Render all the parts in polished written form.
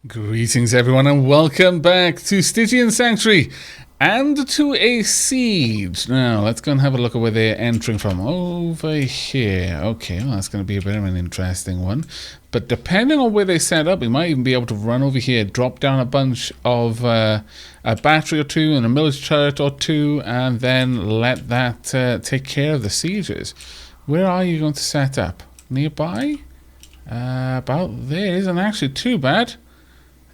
Greetings everyone and welcome back to Stygian Sanctuary and to a siege. Now let's go and have a look at where they're entering from. Over here. Okay, well that's going to be a bit of an interesting one. But depending on where they set up, we might even be able to run over here, drop down a bunch of a battery or two and a military turret or two, and then let that take care of the sieges. Where are you going to set up? Nearby? About there. Isn't actually too bad.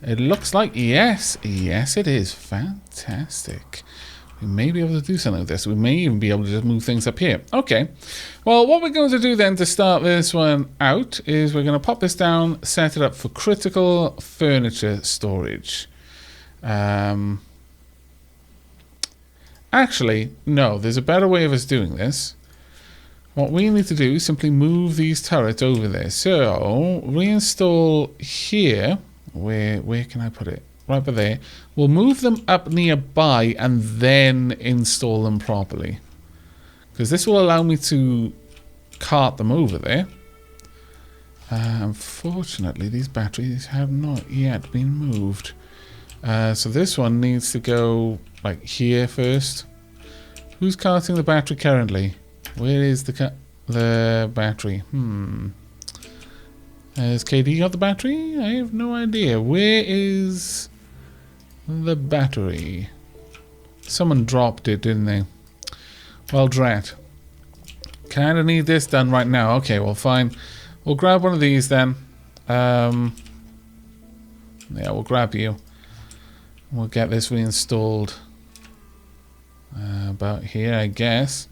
It looks like, yes it is. Fantastic. We may be able to do something with this. We may even be able to just move things up here. Okay. Well, what we're going to do then to start this one out is we're going to pop this down, set it up for critical furniture storage. Actually, no, there's a better way of us doing this. What we need to do is simply move these turrets over there. So, reinstall here. Where can I put it? Right by there. We'll move them up nearby and then install them properly. Because this will allow me to cart them over there. Unfortunately, these batteries have not yet been moved. So this one needs to go like here first. Who's carting the battery currently? Where is the battery? Has KD got the battery? I have no idea. Where is the battery? Someone dropped it, didn't they? Well, drat. Kinda need this done right now. Okay, well, fine. We'll grab one of these then. Yeah, we'll grab you. We'll get this reinstalled. About here, I guess.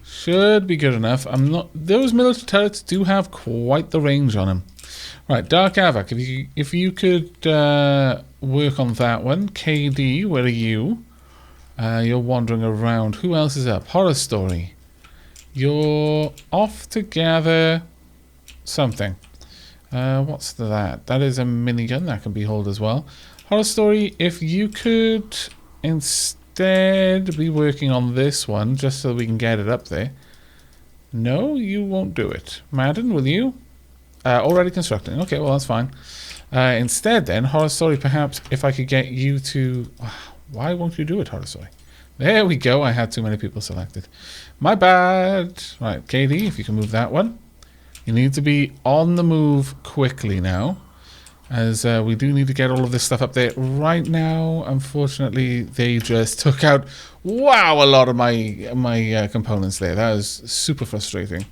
Should be good enough. Those military turrets do have quite the range on them. Right, Dark Aavak, if you could work on that one. KD, where are you? You're wandering around. Who else is up? Horror Story. You're off to gather something. What's that? That is a minigun that can be hauled as well. Horror Story, if you could instead be working on this one just so we can get it up there. No, you won't do it. Madden, will you? Already constructing. Okay, well that's fine. Instead then, Horror Story, perhaps if I could get you to... Why won't you do it, Horror Story? There we go. I had too many people selected. My bad. Right, KD, if you can move that one. You need to be on the move quickly now, as we do need to get all of this stuff up there. Right now, unfortunately, they just took out, wow, a lot of my components there. That was super frustrating.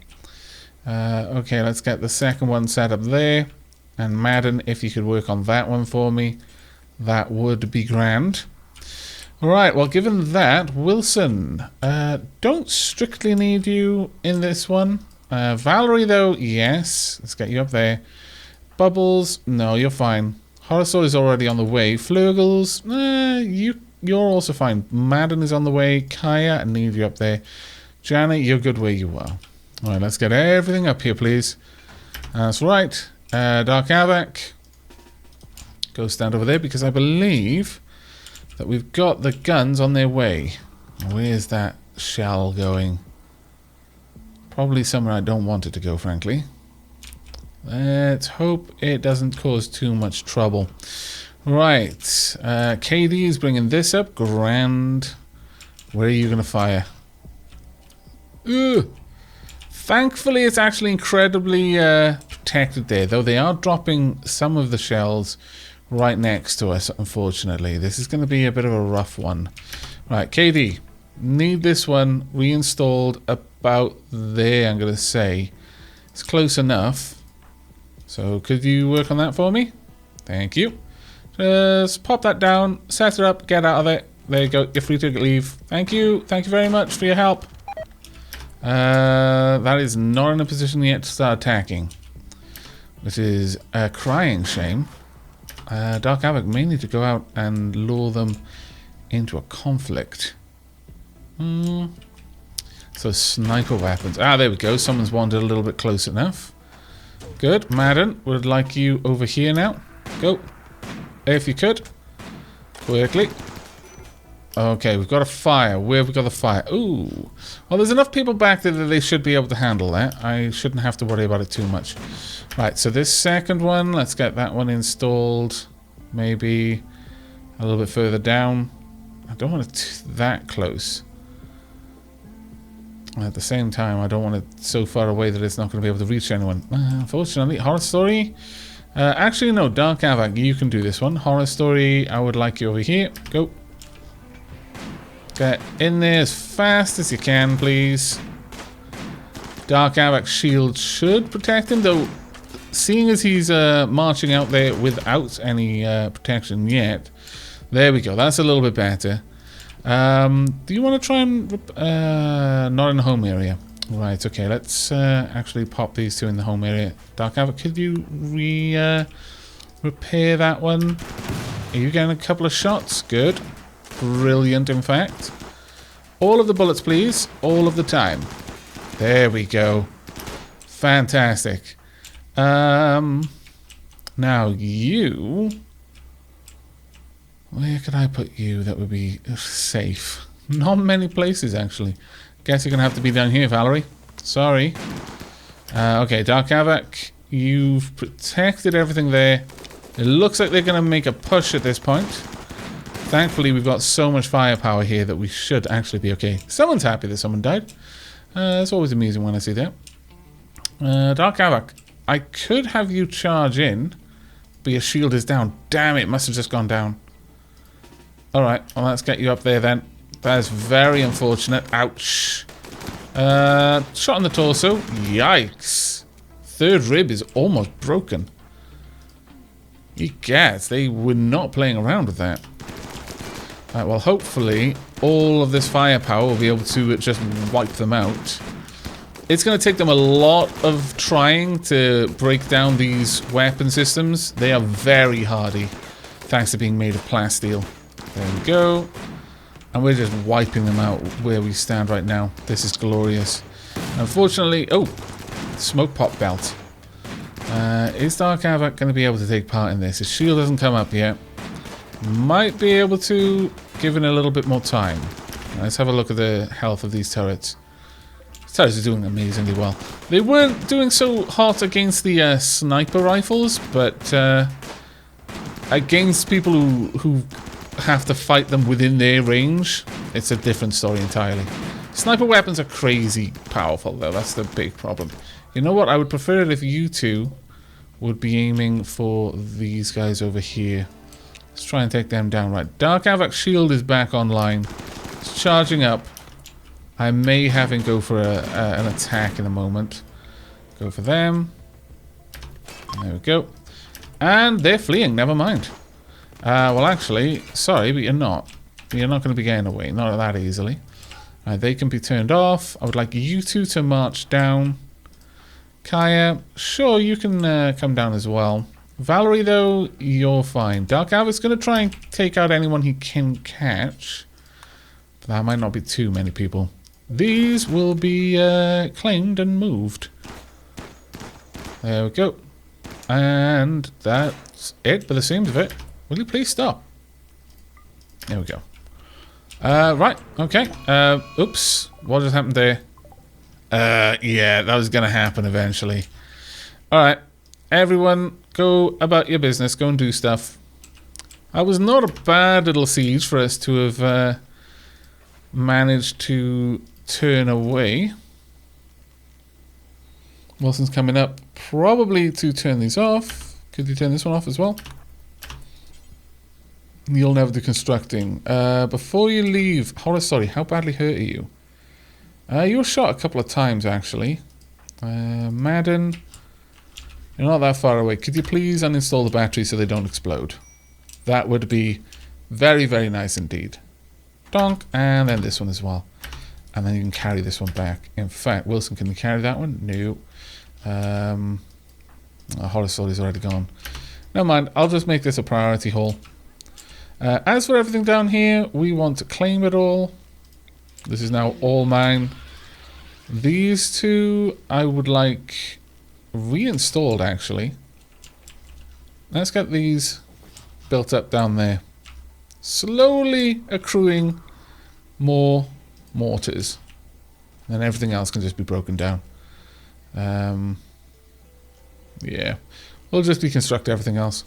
Okay, let's get the second one set up there. And Madden, if you could work on that one for me, that would be grand. Alright, well, given that, Wilson, don't strictly need you in this one. Valerie, though, yes. Let's get you up there. Bubbles, no, you're fine. Horror Story is already on the way. Flurgles, you're also fine. Madden is on the way. Kaya, I need you up there. Janet, you're good where you are. Alright, let's get everything up here, please. That's right. Dark Aavak, go stand over there because I believe that we've got the guns on their way. Where's that shell going? Probably somewhere I don't want it to go, frankly. Let's hope it doesn't cause too much trouble. Right. KD is bringing this up. Grand. Where are you going to fire? Ugh. Thankfully, it's actually incredibly protected there, though they are dropping some of the shells right next to us, unfortunately. This is going to be a bit of a rough one. Right, KD. Need this one reinstalled about there, I'm going to say. It's close enough. So could you work on that for me? Thank you. Just pop that down, set it up, get out of it. There you go. You're free to leave. Thank you. Thank you very much for your help. That is not in a position yet to start attacking, which is a crying shame. Dark Aavak may need to go out and lure them into a conflict. So sniper weapons. Ah, there we go. Someone's wandered a little bit close enough. Good. Madden, would like you over here now. Go. If you could. Quickly. Okay, we've got a fire. Where have we got the fire? Ooh. Well, there's enough people back there that they should be able to handle that. I shouldn't have to worry about it too much. Right, so this second one, let's get that one installed. Maybe a little bit further down. I don't want it that close. At the same time, I don't want it so far away that it's not going to be able to reach anyone. Unfortunately, horror story. Actually, no, Dark Aavak, you can do this one. Horror story, I would like you over here. Go. Get in there as fast as you can, please. Dark Aavak's shield should protect him, though. Seeing as he's marching out there without any protection yet, there we go. That's a little bit better. Do you want to try and not in the home area? Right. Okay. Let's actually pop these two in the home area. Dark Aavak, could you repair that one? Are you getting a couple of shots? Good. Brilliant. In fact, all of the bullets, please. All of the time. There we go. Fantastic. Now you... Where could I put you that would be safe? Not many places, actually. Guess you're going to have to be down here, Valerie. Sorry. Okay, Dark Aavak, you've protected everything there. It looks like they're going to make a push at this point. Thankfully, we've got so much firepower here that we should actually be okay. Someone's happy that someone died. It's always amusing when I see that. Dark Aavak, I could have you charge in, but your shield is down. Damn it, must have just gone down. Alright, well, let's get you up there then. That is very unfortunate. Ouch. Shot in the torso. Yikes. Third rib is almost broken. Egads, they were not playing around with that. Alright, well, hopefully all of this firepower will be able to just wipe them out. It's going to take them a lot of trying to break down these weapon systems. They are very hardy, thanks to being made of plasteel. There we go. And we're just wiping them out where we stand right now. This is glorious. Unfortunately... Oh! Smoke pop belt. Is Dark Aavak going to be able to take part in this? His shield doesn't come up yet. Might be able to, given a little bit more time. Let's have a look at the health of these turrets. These turrets are doing amazingly well. They weren't doing so hot against the sniper rifles, but against people who have to fight them within their range, it's a different story entirely. Sniper weapons are crazy powerful, though. That's the big problem. You know what? I would prefer it if you two would be aiming for these guys over here. Let's try and take them down. Right. Dark Aavak's shield is back online. It's charging up. I may have him go for an attack in a moment. Go for them. There we go. And they're fleeing. Never mind. Well, actually, sorry, but you're not. You're not going to be getting away. Not that easily. They can be turned off. I would like you two to march down. Kaya, sure, you can come down as well. Valerie, though, you're fine. Dark Aavak's going to try and take out anyone he can catch. But that might not be too many people. These will be claimed and moved. There we go. And that's it by the seams of it. Will you please stop? There we go. Right, okay. Oops. What just happened there? Yeah, that was going to happen eventually. Alright. Everyone, go about your business. Go and do stuff. That was not a bad little siege for us to have managed to turn away. Wilson's coming up. Probably to turn these off. Could you turn this one off as well? You'll never do constructing. Before you leave... sorry, how badly hurt are you? You were shot a couple of times, actually. Madden... You're not that far away. Could you please uninstall the batteries so they don't explode? That would be very, very nice indeed. Donk. And then this one as well. And then you can carry this one back. In fact, Wilson, can you carry that one? No. Horror Story's already gone. Never mind. I'll just make this a priority haul. As for everything down here, we want to claim it all. This is now all mine. These two, I would like reinstalled, actually. Let's get these built up down there. Slowly accruing more mortars. And then everything else can just be broken down. Yeah. We'll just deconstruct everything else.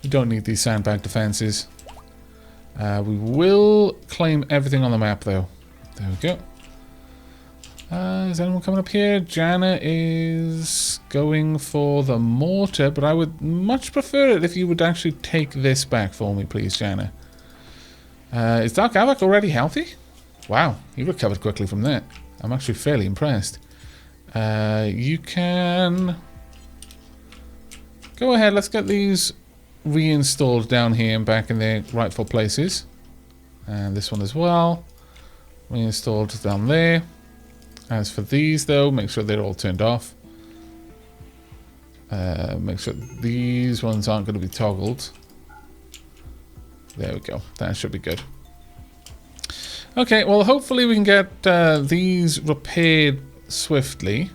We don't need these sandbag defenses. We will claim everything on the map, though. There we go. Is anyone coming up here? Jana is going for the mortar, but I would much prefer it if you would actually take this back for me, please, Jana. Is Dark Aavak already healthy? Wow, he recovered quickly from that. I'm actually fairly impressed. You can... Go ahead, let's get these reinstalled down here and back in their rightful places. And this one as well. Reinstalled down there. As for these, though, make sure they're all turned off. Make sure these ones aren't going to be toggled. There we go. That should be good. Okay, well, hopefully we can get these repaired swiftly.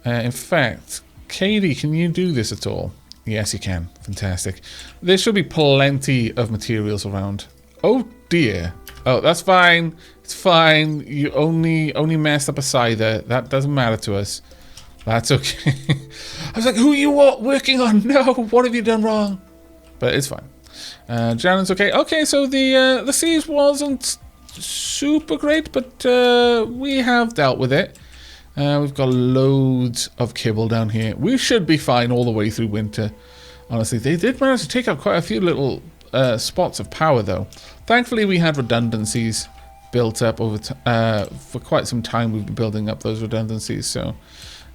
In fact, Katie, can you do this at all? Yes, you can. Fantastic. There should be plenty of materials around. Oh, dear. Oh, that's fine. It's fine. You only messed up a side there. That doesn't matter to us. That's okay. I was like, who are you working on? No, what have you done wrong? But it's fine. Janet's okay. Okay, so the siege wasn't super great, but we have dealt with it. We've got loads of kibble down here. We should be fine all the way through winter. Honestly, they did manage to take out quite a few little spots of power, though. Thankfully, we had redundancies built up over for quite some time. We've been building up those redundancies. So,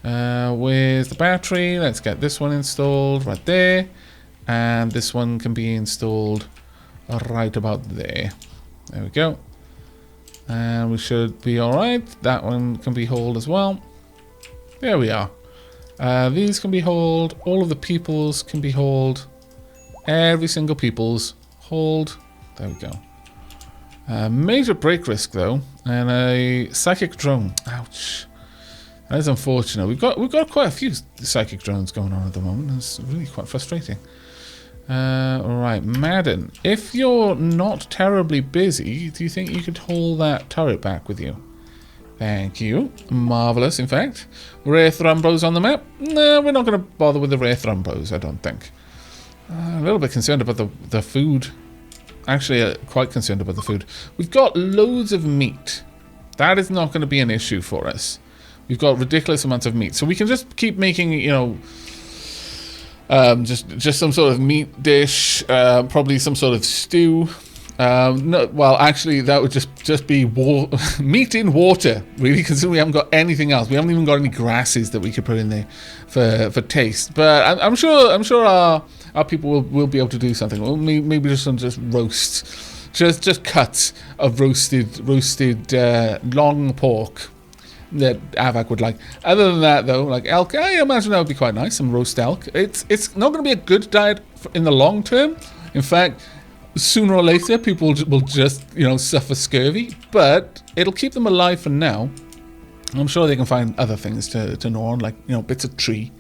where's the battery? Let's get this one installed right there, and this one can be installed right about there. There we go. And we should be alright. That one can be hauled as well. There we are. These can be hauled. All of the peoples can be hauled. Every single people's hauled. There we go. Major break risk, though. And a psychic drone. Ouch. That is unfortunate. We've got quite a few psychic drones going on at the moment. It's really quite frustrating. Alright, Madden, if you're not terribly busy, do you think you could haul that turret back with you? Thank you. Marvellous, in fact. Rare Thrumbos on the map? No, we're not going to bother with the rare Thrumbos, I don't think. A little bit concerned about the food. Actually, quite concerned about the food. We've got loads of meat. That is not going to be an issue for us. We've got ridiculous amounts of meat. So we can just keep making, you know... just some sort of meat dish, probably some sort of stew. No, well, actually, that would just be meat in water, really, because we haven't got anything else. We haven't even got any grasses that we could put in there for taste. But I'm sure our people will be able to do something. Well, maybe just roast, just cuts of roasted long pork that Aavak would like. Other than that, though, like elk, I imagine that would be quite nice. Some roast elk. It's not going to be a good diet in the long term. In fact, sooner or later, people will just suffer scurvy. But it'll keep them alive for now. I'm sure they can find other things to gnaw on, like bits of tree.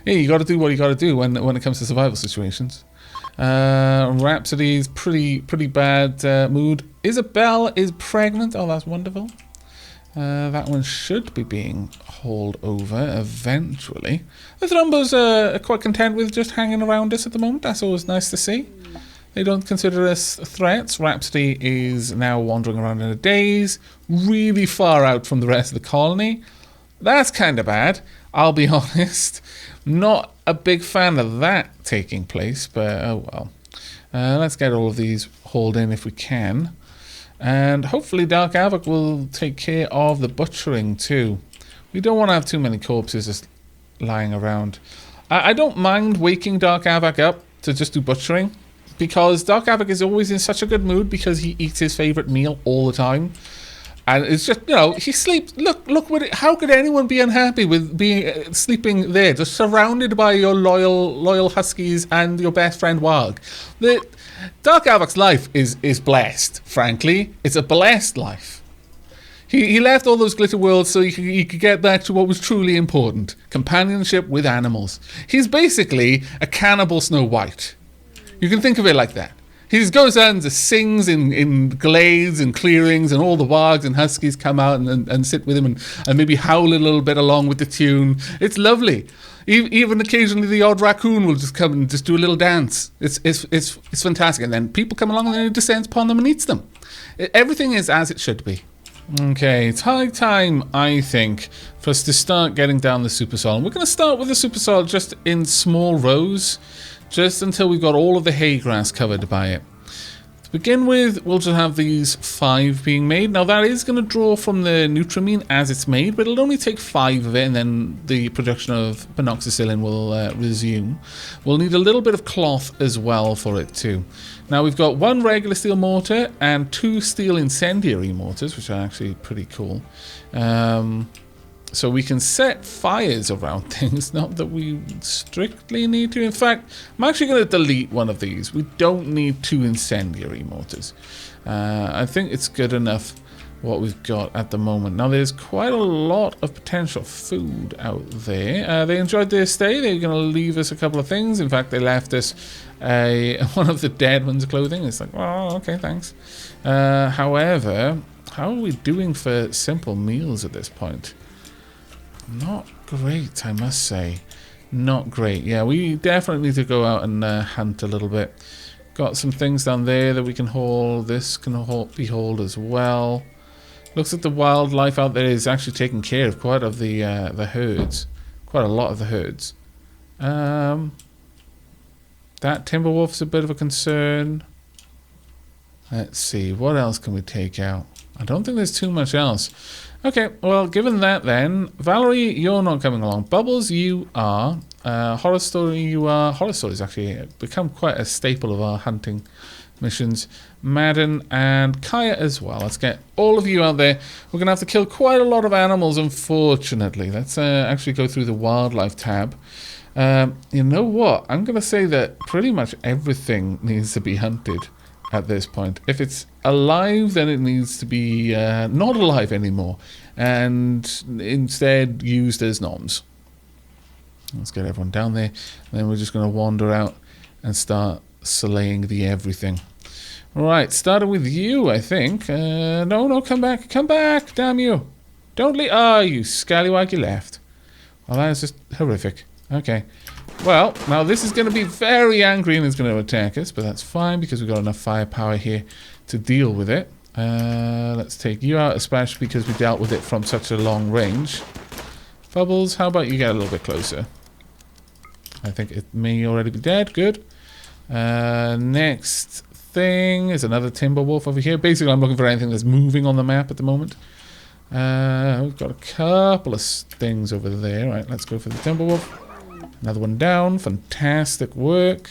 Yeah, you got to do what you got to do when it comes to survival situations. Rhapsody's pretty bad mood. Isabel is pregnant. Oh, that's wonderful. That one should be being hauled over eventually. The Thrumbos are quite content with just hanging around us at the moment. That's always nice to see. They don't consider us threats. Rhapsody is now wandering around in a daze, really far out from the rest of the colony. That's kind of bad, I'll be honest. Not a big fan of that taking place, but oh well. Let's get all of these hauled in if we can. And hopefully Dark Aavak will take care of the butchering too. We don't want to have too many corpses just lying around. I don't mind waking Dark Aavak up to just do butchering, because Dark Aavak is always in such a good mood because he eats his favourite meal all the time. And it's just, he sleeps. Look what how could anyone be unhappy with being sleeping there, just surrounded by your loyal huskies and your best friend Warg? Dark Aavak's life is blessed, frankly. It's a blessed life. He left all those glitter worlds so he could get back to what was truly important. Companionship with animals. He's basically a cannibal Snow White. You can think of it like that. He just goes out and just sings in glades and clearings, and all the wargs and huskies come out and sit with him and maybe howl a little bit along with the tune. It's lovely. Even occasionally the odd raccoon will just come and just do a little dance. It's fantastic. And then people come along and then it descends upon them and eats them. Everything is as it should be. Okay, it's high time, I think, for us to start getting down the super soil. And we're going to start with the super soil just in small rows, just until we've got all of the hay grass covered by it. To begin with, we'll just have these 5 being made. Now that is going to draw from the Nutramine as it's made, but it'll only take 5 of it and then the production of Binoxicillin will resume. We'll need a little bit of cloth as well for it too. Now we've got 1 regular steel mortar and 2 steel incendiary mortars, which are actually pretty cool. So we can set fires around things, not that we strictly need to. In fact, I'm actually going to delete one of these. We don't need 2 incendiary mortars. I think it's good enough what we've got at the moment. Now there's quite a lot of potential food out there. They enjoyed their stay. They're going to leave us a couple of things. In fact, they left us one of the dead one's clothing. It's like, oh, okay, thanks. However, how are we doing for simple meals at this point? Not great, I must say. Not great. Yeah, we definitely need to go out and hunt a little bit. Got some things down there that we can haul. This can be hauled as well. Looks like the wildlife out there is actually taking care of quite of the herds. Quite a lot of the herds. That timber wolf's a bit of a concern. Let's see, what else can we take out? I don't think there's too much else. Okay, well, given that then, Valerie, you're not coming along. Bubbles, you are. Horror Story, you are. Horror Story's actually become quite a staple of our hunting missions. Madden and Kaya as well. Let's get all of you out there. We're going to have to kill quite a lot of animals, unfortunately. Let's actually go through the wildlife tab. You know what? I'm going to say that pretty much everything needs to be hunted at this point. If it's alive, then it needs to be not alive anymore and instead used as noms. Let's get everyone down there, and then we're just going to wander out and start slaying the everything. Right, starting with you, I think. No, come back, damn you. Don't leave. Ah, you scallywag, you left. Well, that is just horrific. Okay. Well, now this is going to be very angry and is going to attack us, but that's fine because we've got enough firepower here to deal with it. Let's take you out, especially because we dealt with it from such a long range. Bubbles, how about you get a little bit closer? I think it may already be dead. Good. Next thing is another timber wolf over here. Basically, I'm looking for anything that's moving on the map at the moment. We've got a couple of things over there. Right, let's go for the timber wolf. Another one down. Fantastic work.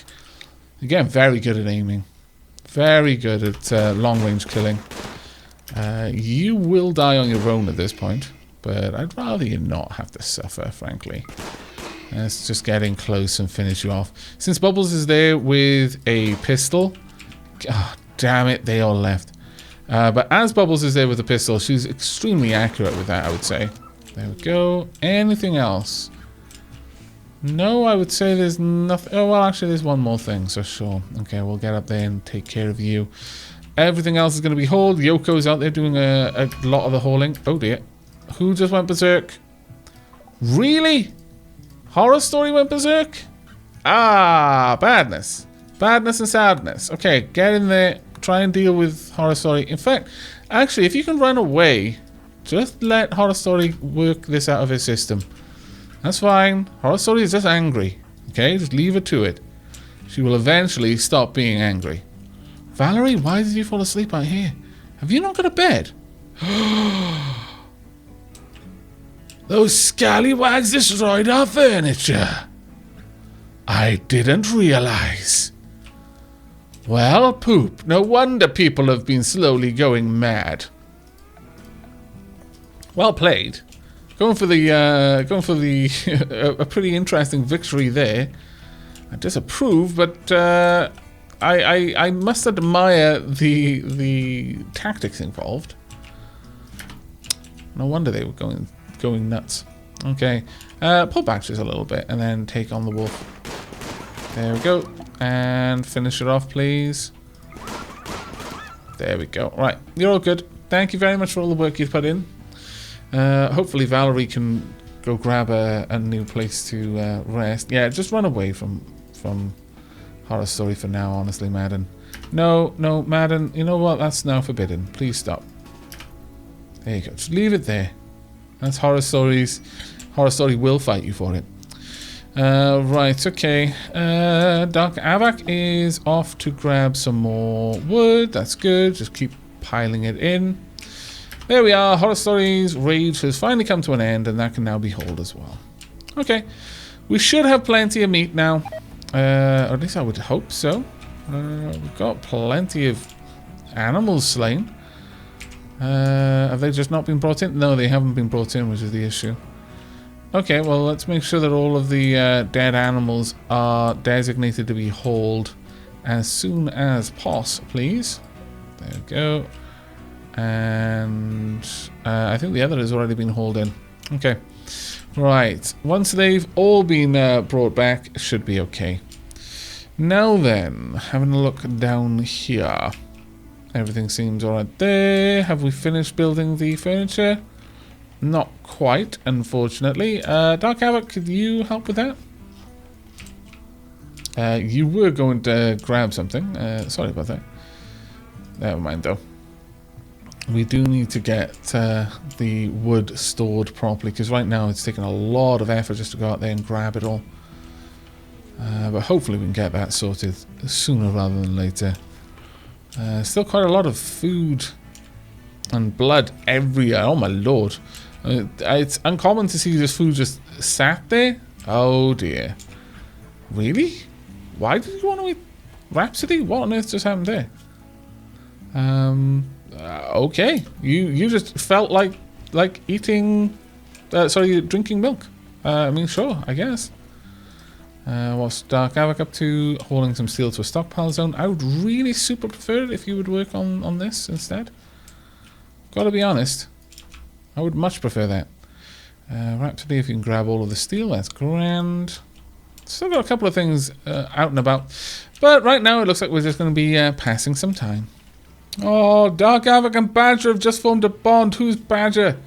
Again, very good at aiming. Very good at long-range killing. You will die on your own at this point, but I'd rather you not have to suffer, frankly. Let's just get in close and finish you off. Since Bubbles is there with a pistol... Oh, damn it, they all left. But as Bubbles is there with a pistol, she's extremely accurate with that, I would say. There we go. Anything else? No, I would say there's nothing. Oh, well, actually, there's one more thing, so sure. Okay, we'll get up there and take care of you. Everything else is going to be hauled. Yoko's out there doing a lot of the hauling. Oh, dear. Who just went berserk? Really? Horror Story went berserk? Ah, badness. Badness and sadness. Okay, get in there. Try and deal with Horror Story. In fact, actually, if you can run away, just let Horror Story work this out of his system. That's fine. Horror Story is just angry. Okay, just leave her to it. She will eventually stop being angry. Valerie, why did you fall asleep out here? Have you not got a bed? Those scallywags destroyed our furniture. I didn't realize. Well, poop. No wonder people have been slowly going mad. Well played. Going for the a pretty interesting victory there. I disapprove, but I must admire the tactics involved. No wonder they were going nuts. Okay, pull back just a little bit and then take on the wolf. There we go, and finish it off, please. There we go. Right, you're all good. Thank you very much for all the work you've put in. Hopefully Valerie can go grab a new place to rest. Yeah, just run away from Horror Story for now, honestly, Madden. No, Madden, you know what? That's now forbidden. Please stop. There you go. Just leave it there. That's Horror Stories. Horror Story will fight you for it. Right, okay. Dark Aavak is off to grab some more wood. That's good. Just keep piling it in. There we are. Horror Stories rage has finally come to an end, and that can now be hauled as well. Okay. We should have plenty of meat now. Or at least I would hope so. We've got plenty of animals slain. Have they just not been brought in? No, they haven't been brought in, which is the issue. Okay, well, let's make sure that all of the dead animals are designated to be hauled as soon as possible, please. There we go. And I think the other has already been hauled in. Okay. Right. Once they've all been brought back, it should be okay. Now then, having a look down here. Everything seems alright there. Have we finished building the furniture? Not quite, unfortunately. Dark Aavak, could you help with that? You were going to grab something. Sorry about that. Never mind, though. We do need to get the wood stored properly, because right now it's taking a lot of effort just to go out there and grab it all. But hopefully we can get that sorted sooner rather than later. Still quite a lot of food and blood everywhere. Oh my lord. It's uncommon to see this food just sat there. Oh dear. Really? Why did you want to eat Rhapsody? What on earth just happened there? Okay. You just felt like eating... sorry, drinking milk. I mean, sure, I guess. What's Dark Aavak up to? Hauling some steel to a stockpile zone. I would really super prefer it if you would work on this instead. Gotta be honest. I would much prefer that. Rhapsody, if you can grab all of the steel, that's grand. Still got a couple of things out and about. But right now it looks like we're just going to be passing some time. Oh, Dark Aavak and Badger have just formed a bond. Who's Badger?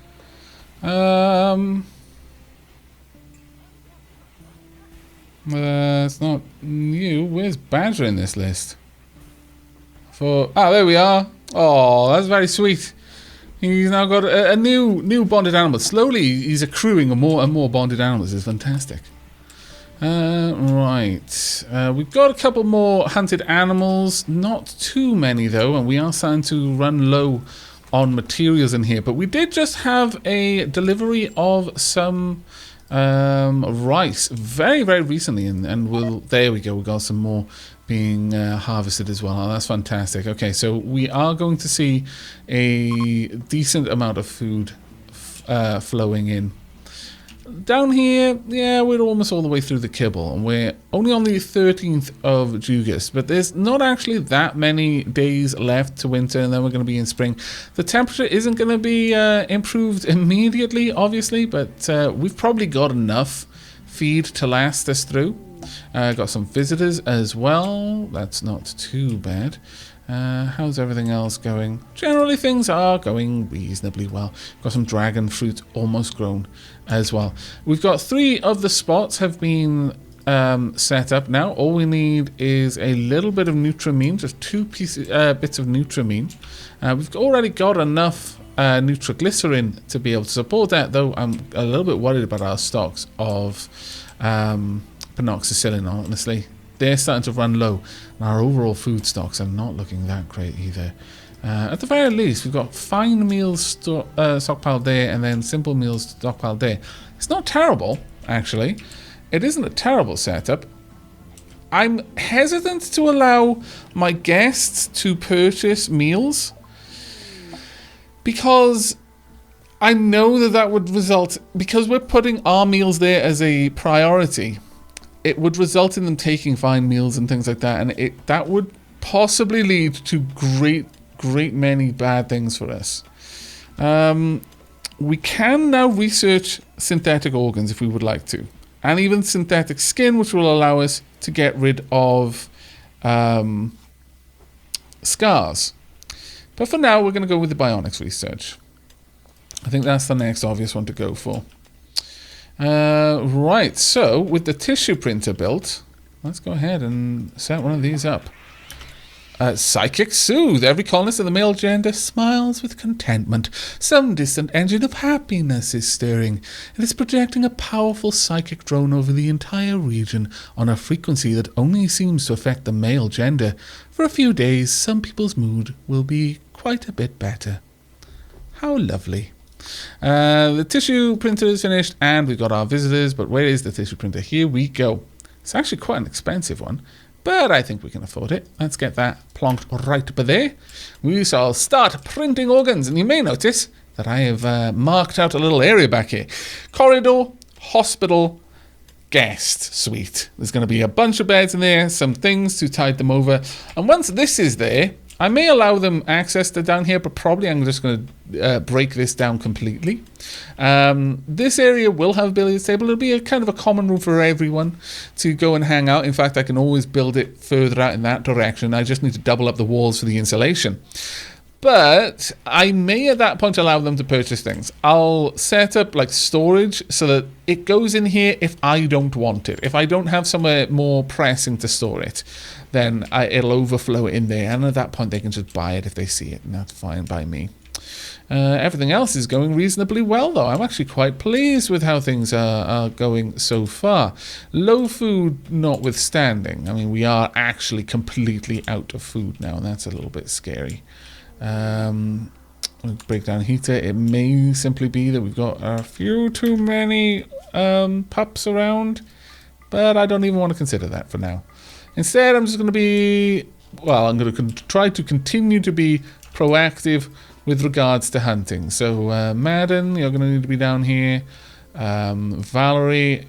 It's not you. Where's Badger in this list? There we are. Oh, that's very sweet. He's now got a new bonded animal. Slowly, he's accruing more and more bonded animals. It's fantastic. Right. We've got a couple more hunted animals. Not too many, though, and we are starting to run low on materials in here. But we did just have a delivery of some rice very, very recently, and there we go. We got some more being harvested as well. Oh, that's fantastic. Okay, so we are going to see a decent amount of food flowing in. Down here, yeah, we're almost all the way through the kibble, and we're only on the 13th of Jugas, but there's not actually that many days left to winter, and then we're going to be in spring. The temperature isn't going to be improved immediately, obviously, but we've probably got enough feed to last us through. Got some visitors as well. That's not too bad. How's everything else going? Generally, things are going reasonably well. Got some dragon fruit almost grown as well. We've got 3 of the spots have been set up now. All we need is a little bit of Nutramine, just 2 bits of Nutramine. We've already got enough nitroglycerin to be able to support that, though I'm a little bit worried about our stocks of penoxycillin, honestly. They're starting to run low, and our overall food stocks are not looking that great either. At the very least, we've got fine meals stockpiled there, and then simple meals stockpiled there. It's not terrible, actually. It isn't a terrible setup. I'm hesitant to allow my guests to purchase meals, because I know that would result, because we're putting our meals there as a priority, it would result in them taking fine meals and things like that, and that would possibly lead to great many bad things for us. We can now research synthetic organs if we would like to, and even synthetic skin, which will allow us to get rid of scars. But for now, we're going to go with the bionics research. I think that's the next obvious one to go for. Right, so with the tissue printer built, let's go ahead and set one of these up. Psychic Soothe. Every colonist of the male gender smiles with contentment. Some distant engine of happiness is stirring. It is projecting a powerful psychic drone over the entire region on a frequency that only seems to affect the male gender. For a few days, some people's mood will be quite a bit better. How lovely. The tissue printer is finished and we've got our visitors, but where is the tissue printer? Here we go. It's actually quite an expensive one, but I think we can afford it. Let's get that plonked right by there. We shall start printing organs, and you may notice that I have marked out a little area back here. Corridor, hospital, guest suite. There's going to be a bunch of beds in there, some things to tide them over, and once this is there, I may allow them access to down here, but probably I'm just going to break this down completely. This area will have a billiards table. It'll be a kind of a common room for everyone to go and hang out. In fact, I can always build it further out in that direction. I just need to double up the walls for the insulation. But I may at that point allow them to purchase things. I'll set up like storage so that it goes in here if I don't want it. If I don't have somewhere more pressing to store it, then it'll overflow in there. And at that point they can just buy it if they see it. And that's fine by me. Everything else is going reasonably well though. I'm actually quite pleased with how things are going so far. Low food notwithstanding. I mean, we are actually completely out of food now, and that's a little bit scary. Breakdown heater. It may simply be that we've got a few too many pups around, but I don't even want to consider that for now. Instead, I'm just going to be, well, I'm going to try to continue to be proactive with regards to hunting. So Madden, you're going to need to be down here. Valerie,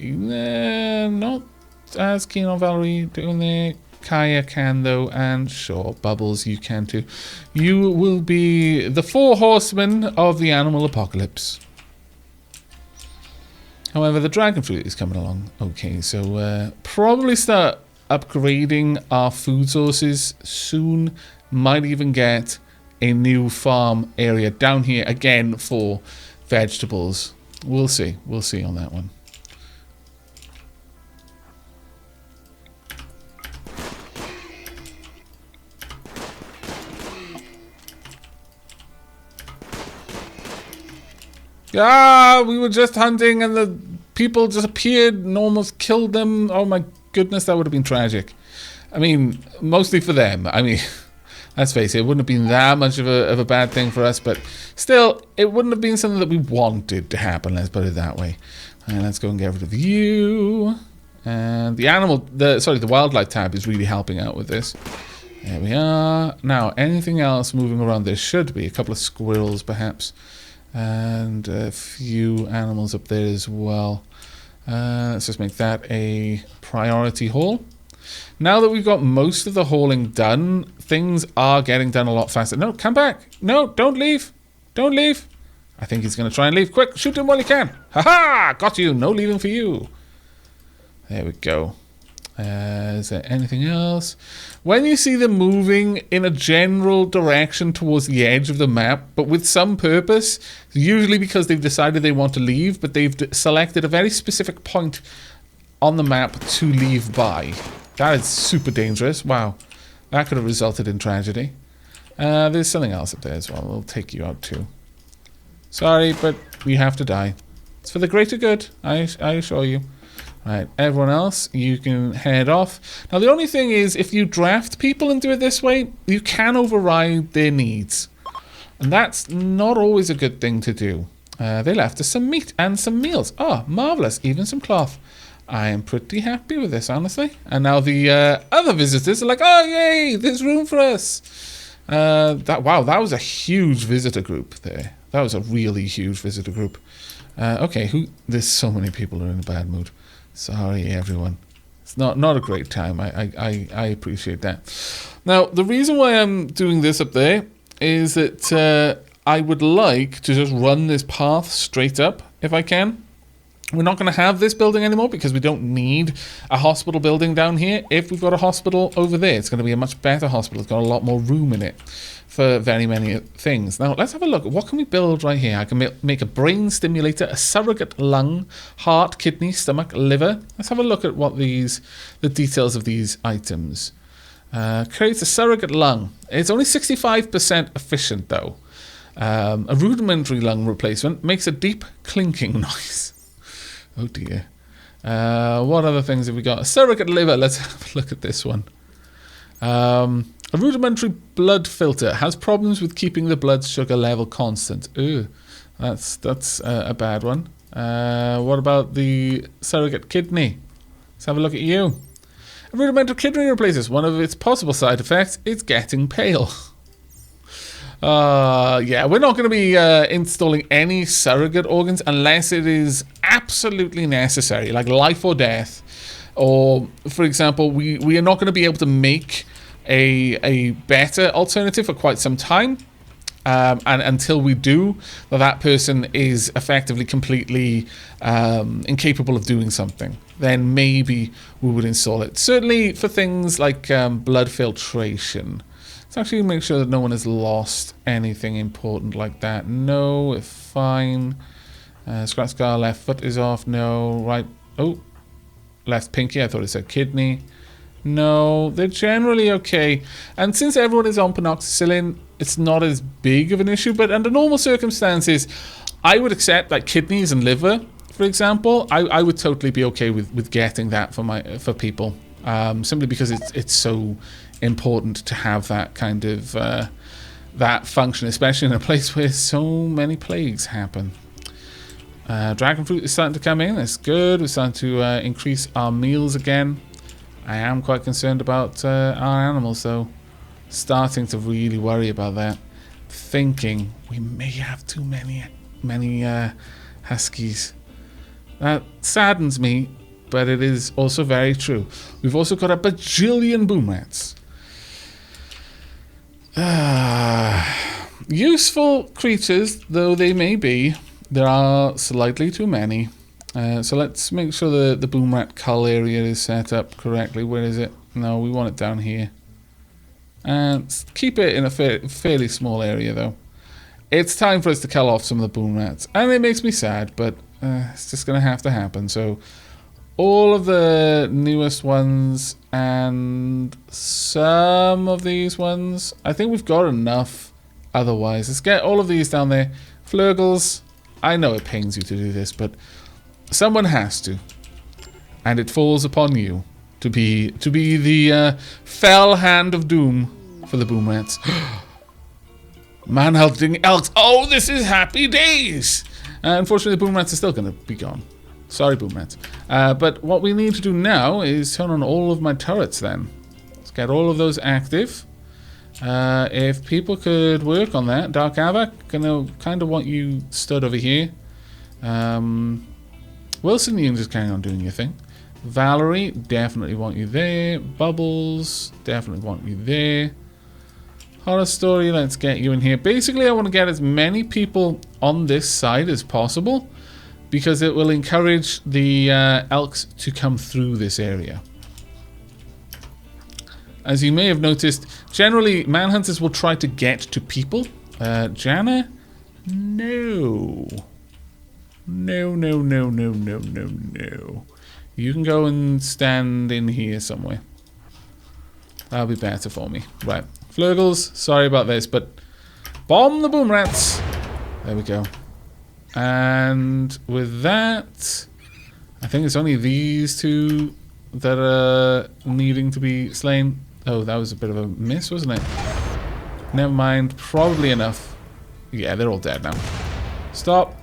not as keen on Valerie doing there. Kaya can though, and sure, Bubbles, you can too. You will be the 4 horsemen of the animal apocalypse. However, the dragon fruit is coming along. Okay, so probably start upgrading our food sources soon. Might even get a new farm area down here again for vegetables. We'll see. We'll see on that one. Ah, we were just hunting and the people just appeared and almost killed them. Oh my goodness, that would have been tragic. I mean, mostly for them. I mean, let's face it, it wouldn't have been that much of a bad thing for us, but still, it wouldn't have been something that we wanted to happen, let's put it that way. And let's go and get rid of you. And the wildlife tab is really helping out with this. There we are. Now, anything else moving around? There should be a couple of squirrels, perhaps. And a few animals up there as well. Let's just make that a priority haul. Now that we've got most of the hauling done, things are getting done a lot faster. No, come back. No, don't leave. Don't leave. I think he's going to try and leave. Quick, shoot him while you can. Ha-ha! Got you. No leaving for you. There we go. Is there anything else? When you see them moving in a general direction towards the edge of the map, but with some purpose, usually because they've decided they want to leave, but they've selected a very specific point on the map to leave by. That is super dangerous. Wow. That could have resulted in tragedy. There's something else up there as well. We'll take you out too. Sorry, but we have to die. It's for the greater good, I assure you. Right, everyone else, you can head off. Now, the only thing is, if you draft people and do it this way, you can override their needs. And that's not always a good thing to do. They left us some meat and some meals. Oh, marvellous. Even some cloth. I am pretty happy with this, honestly. And now the other visitors are like, oh, yay, there's room for us. Wow, that was a huge visitor group there. That was a really huge visitor group. Okay, there's so many people who are in a bad mood. Sorry, everyone. It's not a great time. I appreciate that. Now, the reason why I'm doing this up there is that I would like to just run this path straight up, if I can. We're not going to have this building anymore because we don't need a hospital building down here. If we've got a hospital over there, it's going to be a much better hospital. It's got a lot more room in it for very many things. Now, let's have a look. What can we build right here? I can make a brain stimulator, a surrogate lung, heart, kidney, stomach, liver. Let's have a look at what the details of these items. Creates a surrogate lung. It's only 65% efficient, though. A rudimentary lung replacement makes a deep clinking noise. Oh dear. What other things have we got? A surrogate liver. Let's have a look at this one. A rudimentary blood filter has problems with keeping the blood sugar level constant. Ooh, that's a bad one. What about the surrogate kidney? Let's have a look at you. A rudimentary kidney replaces one of its possible side effects. It's getting pale. Yeah, we're not going to be installing any surrogate organs unless it is absolutely necessary, like life or death. Or, for example, we are not going to be able to make a better alternative for quite some time. And until we do, that person is effectively completely incapable of doing something, then maybe we would install it. Certainly for things like blood filtration. Let's actually make sure that no one has lost anything important like that. No, we're fine. Scratch scar, left foot is off. No, right. Oh, left pinky. I thought it said kidney. No, they're generally okay. And since everyone is on penoxycyllin, it's not as big of an issue. But under normal circumstances, I would accept like kidneys and liver, for example. I would totally be okay with getting that for people, simply because it's so important to have that kind of that function, especially in a place where so many plagues happen. Dragon fruit is starting to come in. That's good. We're starting to increase our meals again. I am quite concerned about our animals, though. Starting to really worry about that. Thinking we may have too many huskies. That saddens me, but it is also very true. We've also got a bajillion boom rats. Useful creatures, though they may be, there are slightly too many. So let's make sure the boom rat cull area is set up correctly. Where is it? No, we want it down here. And keep it in a fairly small area, though. It's time for us to cull off some of the boom rats. And it makes me sad, but it's just going to have to happen. So all of the newest ones and some of these ones, I think we've got enough otherwise. Let's get all of these down there. Flurgles, I know it pains you to do this, but someone has to. And it falls upon you to be the fell hand of doom for the boom rats. Man-hunting elks. Oh, this is happy days. Unfortunately, the boom rats are still going to be gone. Sorry, boom rats. But what we need to do now is turn on all of my turrets then. Let's get all of those active. If people could work on that. Dark Aavak, gonna kind of want you stood over here. Wilson, you can just carry on doing your thing. Valerie, definitely want you there. Bubbles, definitely want you there. Horror Story, let's get you in here. Basically, I want to get as many people on this side as possible, because it will encourage the elks to come through this area. As you may have noticed, generally manhunters will try to get to people. Jana? No. No, no, no, no, no, no, no. You can go and stand in here somewhere. That'll be better for me. Right. Flurgles, sorry about this, but bomb the boom rats. There we go. And with that, I think it's only these two that are needing to be slain. Oh, that was a bit of a miss, wasn't it? Never mind. Probably enough. Yeah, they're all dead now. Stop.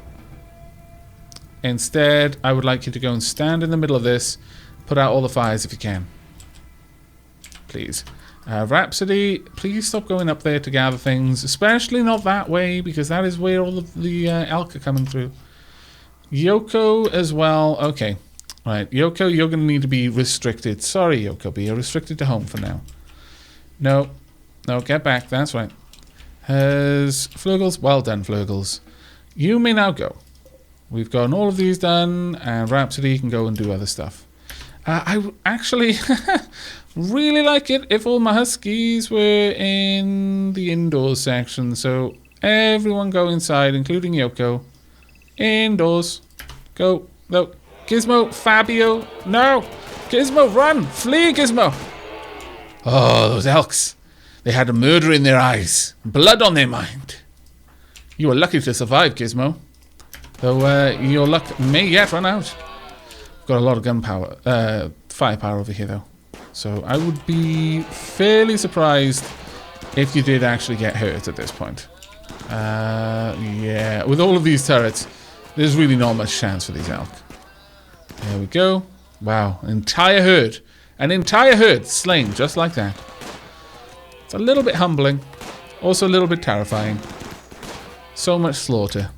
Instead, I would like you to go and stand in the middle of this. Put out all the fires if you can. Please. Rhapsody, please stop going up there to gather things. Especially not that way, because that is where all of the elk are coming through. Yoko as well. Okay. Right, Yoko, you're going to need to be restricted. Sorry, Yoko, but you're restricted to home for now. No. No, get back. That's right. Has Flurgles? Well done, Flurgles. You may now go. We've gotten all of these done, and Rhapsody can go and do other stuff. I would actually really like it if all my Huskies were in the indoors section. So everyone go inside, including Yoko. Indoors. Go. No. Gizmo, Fabio. No. Gizmo, run. Flee, Gizmo. Oh, those elks. They had a murder in their eyes. Blood on their mind. You were lucky to survive, Gizmo. Though your luck may yet run out. Got a lot of gunpower, firepower over here, though. So I would be fairly surprised if you did actually get hurt at this point. Yeah, with all of these turrets, there's really not much chance for these elk. There we go. Wow, an entire herd. An entire herd slain just like that. It's a little bit humbling. Also a little bit terrifying. So much slaughter.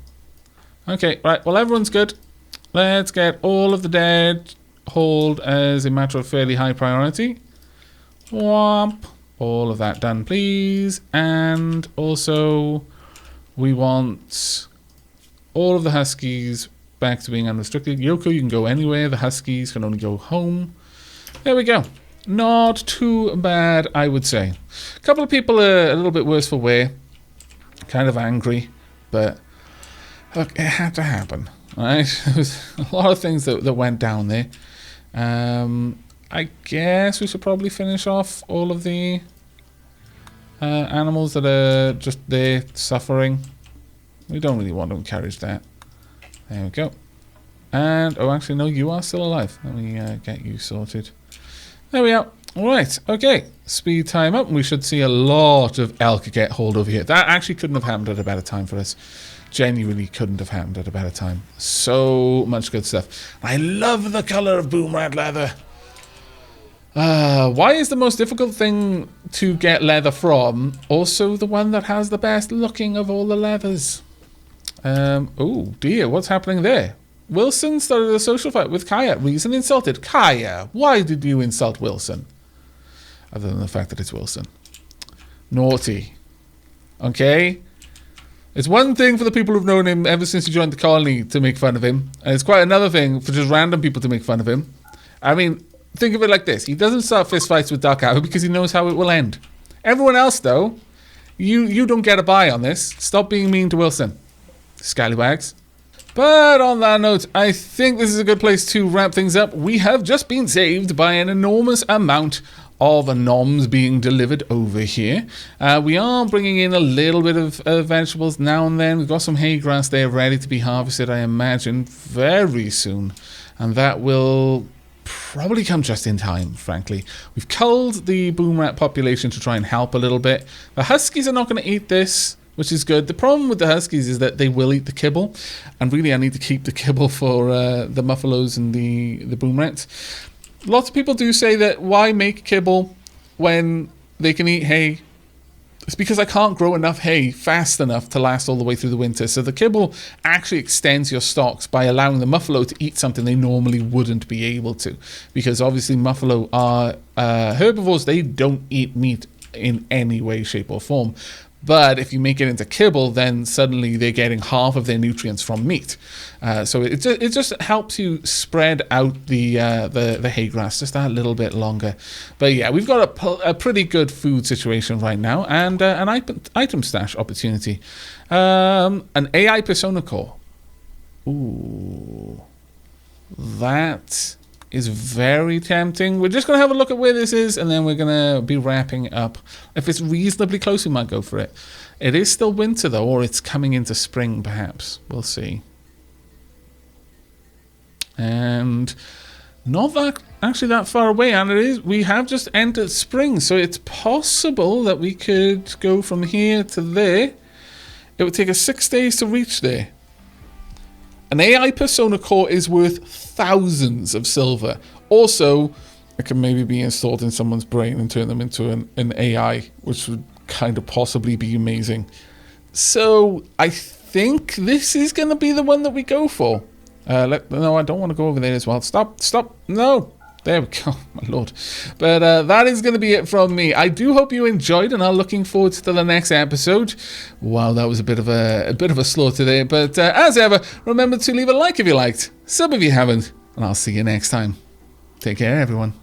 Okay, right, well everyone's good. Let's get all of the dead hauled as a matter of fairly high priority. Whomp. All of that done, please. And also, we want all of the Huskies back to being unrestricted. Yoko, you can go anywhere. The Huskies can only go home. There we go. Not too bad, I would say. A couple of people are a little bit worse for wear. Kind of angry, but look, it had to happen. Right, there was a lot of things that went down there. I guess we should probably finish off all of the animals that are just there suffering. We don't really want to encourage that. There we go. And, oh, actually, no, you are still alive. Let me get you sorted. There we are. All right, okay. Speed time up. We should see a lot of elk get hauled over here. That actually couldn't have happened at a better time for us. Genuinely couldn't have happened at a better time. So much good stuff. I love the color of boom rat leather. Why is the most difficult thing to get leather from also the one that has the best looking of all the leathers? Oh dear, what's happening there? Wilson started a social fight with Kaya. Reason insulted. Kaya, why did you insult Wilson? Other than the fact that it's Wilson. Naughty. Okay? It's one thing for the people who've known him ever since he joined the colony to make fun of him. And it's quite another thing for just random people to make fun of him. I mean, think of it like this. He doesn't start fistfights with Dark Aavak because he knows how it will end. Everyone else, though, you don't get a buy on this. Stop being mean to Wilson. Scallywags. But on that note, I think this is a good place to wrap things up. We have just been saved by an enormous amount of noms being delivered over here. We are bringing in a little bit of vegetables now and then. We've got some hay grass there ready to be harvested, I imagine, very soon. And that will probably come just in time, frankly. We've culled the boom rat population to try and help a little bit. The Huskies are not going to eat this, which is good. The problem with the Huskies is that they will eat the kibble. And really, I need to keep the kibble for the muffalos and the boom rats. Lots of people do say that why make kibble when they can eat hay? It's because I can't grow enough hay fast enough to last all the way through the winter. So the kibble actually extends your stocks by allowing the muffalo to eat something they normally wouldn't be able to. Because obviously muffalo are herbivores. They don't eat meat in any way, shape or form. But if you make it into kibble, then suddenly they're getting half of their nutrients from meat. So it just helps you spread out the hay grass just a little bit longer. But yeah, we've got a pretty good food situation right now, and an item stash opportunity. An AI persona core. Ooh, that is very tempting. We're just going to have a look at where this is, and then we're going to be wrapping up. If it's reasonably close, we might go for it. It is still winter, though, or it's coming into spring, perhaps. We'll see. And not that actually that far away, and it is. We have just entered spring, so it's possible that we could go from here to there. It would take us 6 days to reach there. An AI persona core is worth thousands of silver. Also, it can maybe be installed in someone's brain and turn them into an AI, which would kind of possibly be amazing. So I think this is going to be the one that we go for. No, I don't want to go over there as well. Stop. No. There we go, my lord. But that is going to be it from me. I do hope you enjoyed and are looking forward to the next episode. Wow, that was a bit of a slaughter there. But as ever, remember to leave a like if you liked, sub if you haven't, and I'll see you next time. Take care, everyone.